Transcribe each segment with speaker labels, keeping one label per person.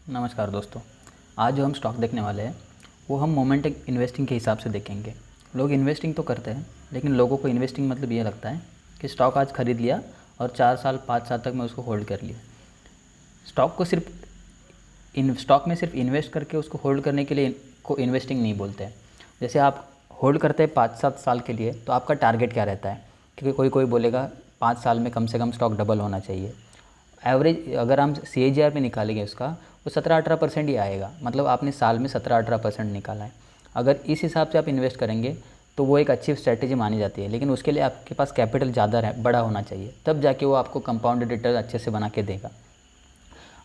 Speaker 1: नमस्कार दोस्तों। आज जो हम स्टॉक देखने वाले हैं वो हम मोमेंट इन्वेस्टिंग के हिसाब से देखेंगे। लोग इन्वेस्टिंग तो करते हैं, लेकिन लोगों को इन्वेस्टिंग मतलब ये लगता है कि स्टॉक आज ख़रीद लिया और 4 साल 5 साल तक मैं उसको होल्ड कर लिया। स्टॉक में सिर्फ इन्वेस्ट करके उसको होल्ड करने के लिए को इन्वेस्टिंग नहीं बोलते हैं। जैसे आप होल्ड करते हैं 5-7 साल के लिए, तो आपका टारगेट क्या रहता है? क्योंकि कोई कोई बोलेगा 5 साल में कम से कम स्टॉक डबल होना चाहिए। एवरेज अगर हम CAGR पे निकालेंगे उसका, वो 17-18% ही आएगा। मतलब आपने साल में 17-18% निकाला है। अगर इस हिसाब से आप इन्वेस्ट करेंगे तो वो एक अच्छी स्ट्रैटेजी मानी जाती है, लेकिन उसके लिए आपके पास कैपिटल ज़्यादा बड़ा होना चाहिए, तब जाके वो आपको कंपाउंडेड रिटर्न अच्छे से बना के देगा।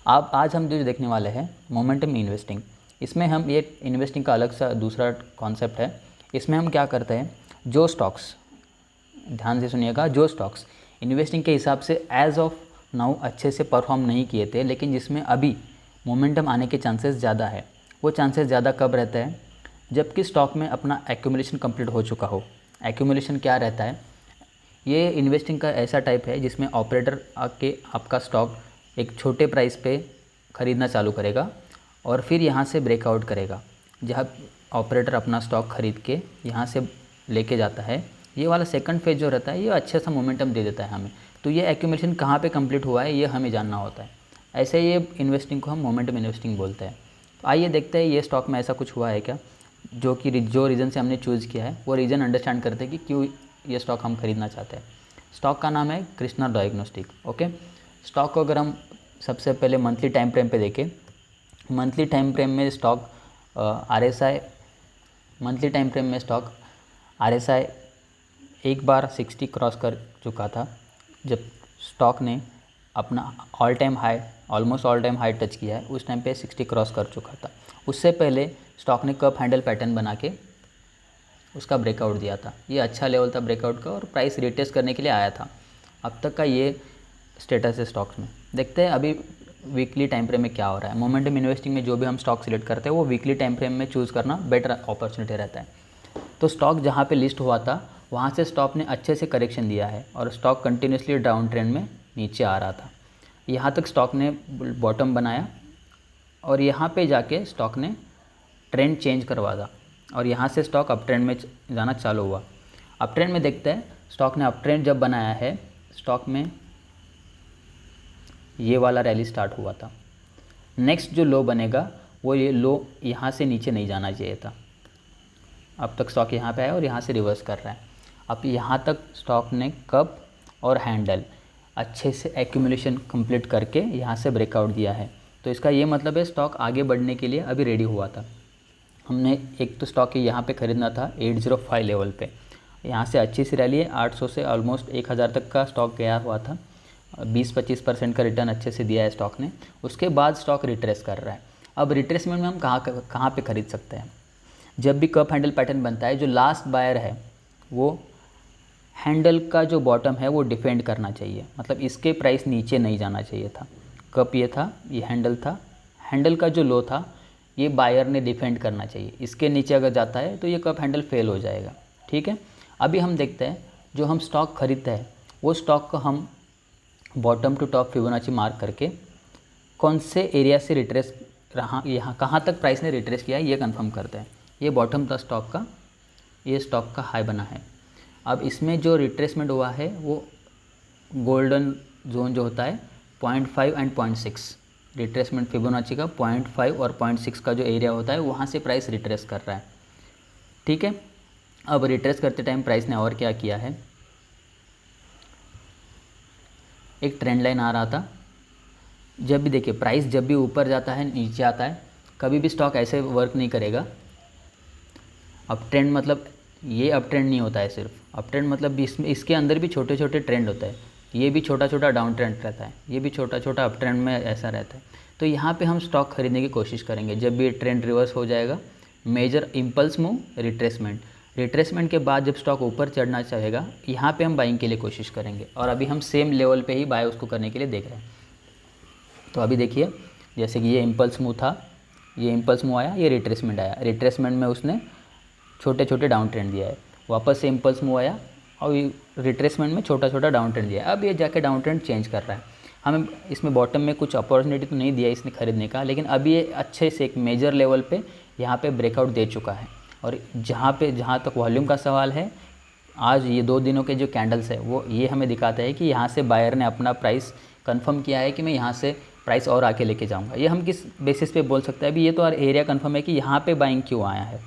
Speaker 1: आप आज हम जो देखने वाले हैं मोमेंटम इन्वेस्टिंग, इसमें हम ये इन्वेस्टिंग का अलग सा दूसरा कॉन्सेप्ट है। इसमें हम क्या करते हैं, जो स्टॉक्स, ध्यान से सुनिएगा, जो स्टॉक्स इन्वेस्टिंग के हिसाब से एज ऑफ नाउ अच्छे से परफॉर्म नहीं किए थे, लेकिन जिसमें अभी मोमेंटम आने के चांसेस ज़्यादा है। वो चांसेस ज़्यादा कब रहते हैं? जबकि स्टॉक में अपना एक्यूमुलेशन कंप्लीट हो चुका हो। एक्यूमुलेशन क्या रहता है? ये इन्वेस्टिंग का ऐसा टाइप है जिसमें ऑपरेटर आके आपका स्टॉक एक छोटे प्राइस पे ख़रीदना चालू करेगा और फिर यहाँ से ब्रेकआउट करेगा। जहाँ ऑपरेटर अपना स्टॉक ख़रीद के यहाँ से लेके जाता है, ये वाला सेकंड फेज जो रहता है, ये अच्छा सा मोमेंटम दे देता है हमें। तो ये एक्यूमुलेशन कहाँ पे कंप्लीट हुआ है, ये हमें जानना होता है। ऐसे ये इन्वेस्टिंग को हम मोमेंटम इन्वेस्टिंग बोलते हैं। तो आइए देखते हैं ये स्टॉक में ऐसा कुछ हुआ है क्या, जो रीज़न से हमने चूज़ किया है वो रीज़न अंडरस्टैंड करते हैं कि क्यों ये स्टॉक हम खरीदना चाहते हैं। स्टॉक का नाम है कृष्णा डायग्नोस्टिक। ओके, स्टॉक को अगर हम सबसे पहले मंथली टाइम फ्रेम पे देखें, मंथली टाइम फ्रेम में stock RSI, monthly time frame में स्टॉक RSI एक बार 60 क्रॉस कर चुका था। जब स्टॉक ने अपना almost all time high touch किया है, उस टाइम पे 60 क्रॉस कर चुका था। उससे पहले स्टॉक ने कप हैंडल पैटर्न बना के उसका ब्रेकआउट दिया था। ये अच्छा लेवल था ब्रेकआउट का और प्राइस रिटेस्ट करने के लिए आया था। अब तक का ये स्टेटस है स्टॉक्स में। देखते हैं अभी वीकली टाइम फ्रेम में क्या हो रहा है। मोमेंटम इन्वेस्टिंग में जो भी हम स्टॉक सिलेक्ट करते हैं वो वीकली टाइम फ्रेम में चूज़ करना बेटर अपॉर्चुनिटी रहता है। तो स्टॉक जहाँ पे लिस्ट हुआ था वहाँ से स्टॉक ने अच्छे से करेक्शन दिया है और स्टॉक कंटिन्यूसली डाउन ट्रेंड में नीचे आ रहा था। यहाँ तक स्टॉक ने बॉटम बनाया और यहाँ पे जाके स्टॉक ने ट्रेंड चेंज करवा था और यहाँ से स्टॉक अप ट्रेंड में जाना चालू हुआ। अप ट्रेंड में देखते हैं, स्टॉक ने अप ट्रेंड जब बनाया है, स्टॉक में ये वाला रैली स्टार्ट हुआ था। नेक्स्ट जो लो बनेगा वो ये लो यहाँ से नीचे नहीं जाना चाहिए था। अब तक स्टॉक यहाँ पे आया और यहाँ से रिवर्स कर रहा है। अब यहाँ तक स्टॉक ने कप और हैंडल अच्छे से एक्यूमुलेशन कंप्लीट करके यहाँ से ब्रेकआउट दिया है। तो इसका ये मतलब है स्टॉक आगे बढ़ने के लिए अभी रेडी हुआ था। हमने एक तो स्टॉक यहाँ पे ख़रीदना था 805 लेवल पे। यहाँ से अच्छी सी रैली है, 800 से ऑलमोस्ट 1000 तक का स्टॉक गया हुआ था। 20-25% का रिटर्न अच्छे से दिया है स्टॉक ने। उसके बाद स्टॉक रिट्रेस कर रहा है। अब रिट्रेसमेंट में हम कहाँ पे ख़रीद सकते हैं? जब भी कप हैंडल पैटर्न बनता है, जो लास्ट बायर है वो हैंडल का जो बॉटम है वो डिफेंड करना चाहिए। मतलब इसके प्राइस नीचे नहीं जाना चाहिए था। कप ये था, ये हैंडल था, हैंडल का जो लो था ये बायर ने डिफेंड करना चाहिए। इसके नीचे अगर जाता है तो ये कप हैंडल फेल हो जाएगा। ठीक है, अभी हम देखते हैं जो हम स्टॉक खरीदते हैं वो स्टॉक को हम bottom to top Fibonacci mark करके कौन से एरिया से रिट्रेस रहा, यहाँ कहाँ तक प्राइस ने रिट्रेस किया है ये कंफर्म करते हैं। ये बॉटम था स्टॉक का, ये स्टॉक का हाई बना है। अब इसमें जो रिट्रेसमेंट हुआ है वो गोल्डन जोन जो होता है 0.5 एंड 0.6, रिट्रेसमेंट फिबोनाची का 0.5 और 0.6 का जो एरिया होता है वहाँ से प्राइस रिट्रेस कर रहा है। ठीक है, अब रिट्रेस करते टाइम प्राइस ने और क्या किया है, एक ट्रेंड लाइन आ रहा था। जब भी देखिए प्राइस जब भी ऊपर जाता है नीचे आता है, कभी भी स्टॉक ऐसे वर्क नहीं करेगा। अप ट्रेंड मतलब ये अप ट्रेंड नहीं होता है सिर्फ, अप ट्रेंड मतलब इसमें इसके अंदर भी छोटे छोटे ट्रेंड होता है। ये भी छोटा छोटा डाउन ट्रेंड रहता है, ये भी छोटा छोटा अप ट्रेंड में ऐसा रहता है। तो यहाँ पे हम स्टॉक खरीदने की कोशिश करेंगे जब भी ट्रेंड रिवर्स हो जाएगा। Major impulse move, retracement, retracement के बाद जब स्टॉक ऊपर चढ़ना चाहेगा यहाँ पे हम बाइंग के लिए कोशिश करेंगे। और अभी हम सेम लेवल पे ही बाय उसको करने के लिए देख रहे हैं। तो अभी देखिए जैसे कि ये इम्पल्स मूव था, ये इम्पल्स मूव आया, ये रिट्रेसमेंट आया, रिट्रेसमेंट में उसने छोटे छोटे डाउन ट्रेंड दिया है। वापस से इम्पल्स मूव आया और रिट्रेसमेंट में छोटा छोटा डाउन ट्रेंड दिया है। अब ये जाके डाउन ट्रेंड चेंज कर रहा है। हमें इसमें बॉटम में कुछ अपॉर्चुनिटी तो नहीं दिया इसने खरीदने का, लेकिन अभी ये अच्छे से एक मेजर लेवल पे यहाँ पे ब्रेकआउट दे चुका है। और जहाँ तक वॉल्यूम का सवाल है, आज ये 2 दिनों के जो कैंडल्स है वो ये हमें दिखाता है कि यहाँ से बायर ने अपना प्राइस कंफर्म किया है कि मैं यहाँ से प्राइस और आके लेके जाऊँगा। ये हम किस बेसिस पे बोल सकते हैं? अभी ये तो एरिया कंफर्म है कि यहाँ पे बाइंग क्यों आया है,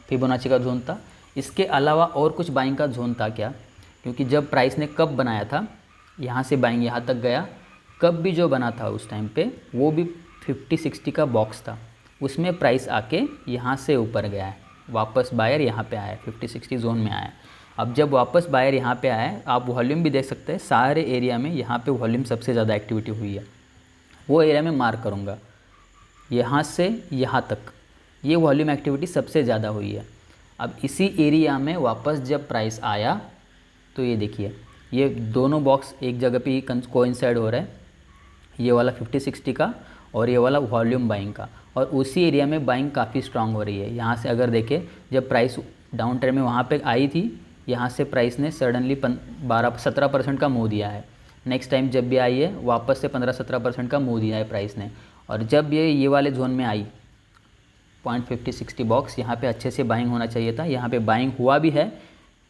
Speaker 1: फिबोनाची का जोन था। इसके अलावा और कुछ बाइंग का जोन था क्या? क्योंकि जब प्राइस ने कब बनाया था, यहाँ से बाइंग यहाँ तक गया, कब भी जो बना था उस टाइम पे वो भी 50-60 का बॉक्स था, उसमें प्राइस आके यहाँ से ऊपर गया है, वापस बायर यहाँ पे आया है, 50-60 जोन में आया है। अब जब वापस बायर यहाँ पे आया है, आप वॉल्यूम भी देख सकते हैं, सारे एरिया में यहाँ पे वॉल्यूम सबसे ज़्यादा एक्टिविटी हुई है। वो एरिया में मार्क करूँगा, यहाँ से यहाँ तक ये वॉल्यूम एक्टिविटी सबसे ज़्यादा हुई है। अब इसी एरिया में वापस जब प्राइस आया तो ये देखिए, ये दोनों बॉक्स एक जगह पे ही कोइंसाइड हो रहा है, ये वाला 50-60 का और ये वाला वॉल्यूम बाइंग का, और उसी एरिया में बाइंग काफ़ी स्ट्रांग हो रही है। यहाँ से अगर देखें, जब प्राइस डाउन ट्रेंड में वहाँ पे आई थी, यहाँ से प्राइस ने सडनली 17% का मूव दिया है। नेक्स्ट टाइम जब भी आई है, वापस से 15-17% का मूव दिया है प्राइस ने। और जब ये वाले जोन में आई 0.50-60 बॉक्स, यहाँ पे अच्छे से बाइंग होना चाहिए था, यहाँ पे बाइंग हुआ भी है।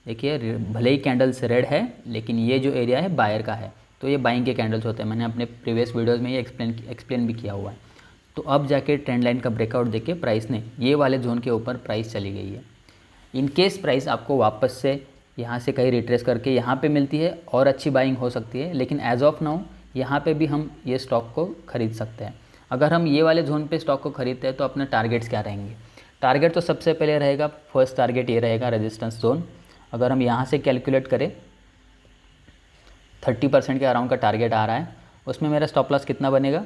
Speaker 1: देखिए, भले ही कैंडल्स रेड है, लेकिन ये जो एरिया है बायर का है, तो ये बाइंग के कैंडल्स होते हैं। मैंने अपने प्रीवियस वीडियोस में ये एक्सप्लेन भी किया हुआ है। तो अब जाके ट्रेंड लाइन का ब्रेकआउट देके प्राइस ने ये वाले जोन के ऊपर प्राइस चली गई है। इन केस प्राइस आपको वापस से यहाँ से कहीं रिट्रेस करके यहाँ पे मिलती है और अच्छी बाइंग हो सकती है, लेकिन एज ऑफ नाउ यहाँ पे भी हम ये स्टॉक को ख़रीद सकते हैं। अगर हम ये वाले जोन पे स्टॉक को खरीदते हैं तो अपने टारगेट्स क्या रहेंगे? टारगेट तो सबसे पहले रहेगा, फर्स्ट टारगेट ये रहेगा रेजिस्टेंस जोन। अगर हम यहाँ से कैलकुलेट करें, 30% के अराउंड का टारगेट आ रहा है, उसमें मेरा स्टॉप लॉस कितना बनेगा?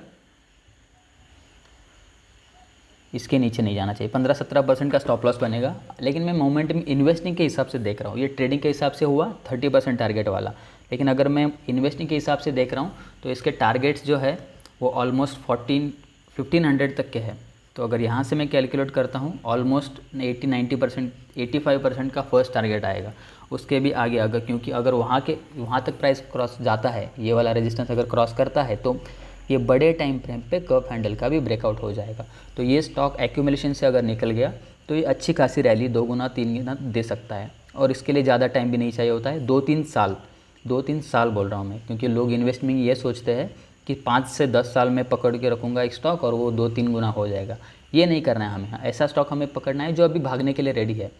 Speaker 1: इसके नीचे नहीं जाना चाहिए, 15-17% का स्टॉप लॉस बनेगा। लेकिन मैं मोमेंटम इन्वेस्टिंग के हिसाब से देख रहा हूँ, ये ट्रेडिंग के हिसाब से हुआ 30% टारगेट वाला, लेकिन अगर मैं इन्वेस्टिंग के हिसाब से देख रहा हूँ तो इसके टारगेट्स जो है वो ऑलमोस्ट 1500 तक के है। तो अगर यहाँ से मैं कैलकुलेट करता हूँ, ऑलमोस्ट 80-90%, 85% का फर्स्ट टारगेट आएगा। उसके भी आगे अगर, क्योंकि अगर वहाँ तक प्राइस क्रॉस जाता है, ये वाला रेजिस्टेंस अगर क्रॉस करता है, तो ये बड़े टाइम फ्रेम पे कर्व हैंडल का भी ब्रेकआउट हो जाएगा। तो ये स्टॉक एक्यूमुलेशन से अगर निकल गया तो ये अच्छी खासी रैली 2 गुना 3 गुना दे सकता है। और इसके लिए ज़्यादा टाइम भी नहीं चाहिए होता है, 2-3 साल बोल रहा हूँ मैं, क्योंकि लोग इन्वेस्टमेंट ये सोचते हैं कि 5 से 10 साल में पकड़ के रखूँगा एक स्टॉक और वो 2-3 गुना हो जाएगा। ये नहीं करना है हमें। ऐसा स्टॉक हमें पकड़ना है जो अभी भागने के लिए रेडी है।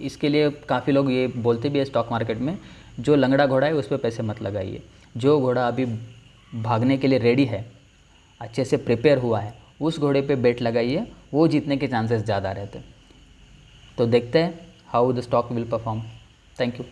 Speaker 1: इसके लिए काफ़ी लोग ये बोलते भी है स्टॉक मार्केट में, जो लंगड़ा घोड़ा है उस पर पैसे मत लगाइए। जो घोड़ा अभी भागने के लिए रेडी है, अच्छे से प्रिपेयर हुआ है, उस घोड़े पे बेट लगाइए, वो जीतने के चांसेस ज़्यादा रहते हैं। तो देखते हैं how the stock will perform. Thank you.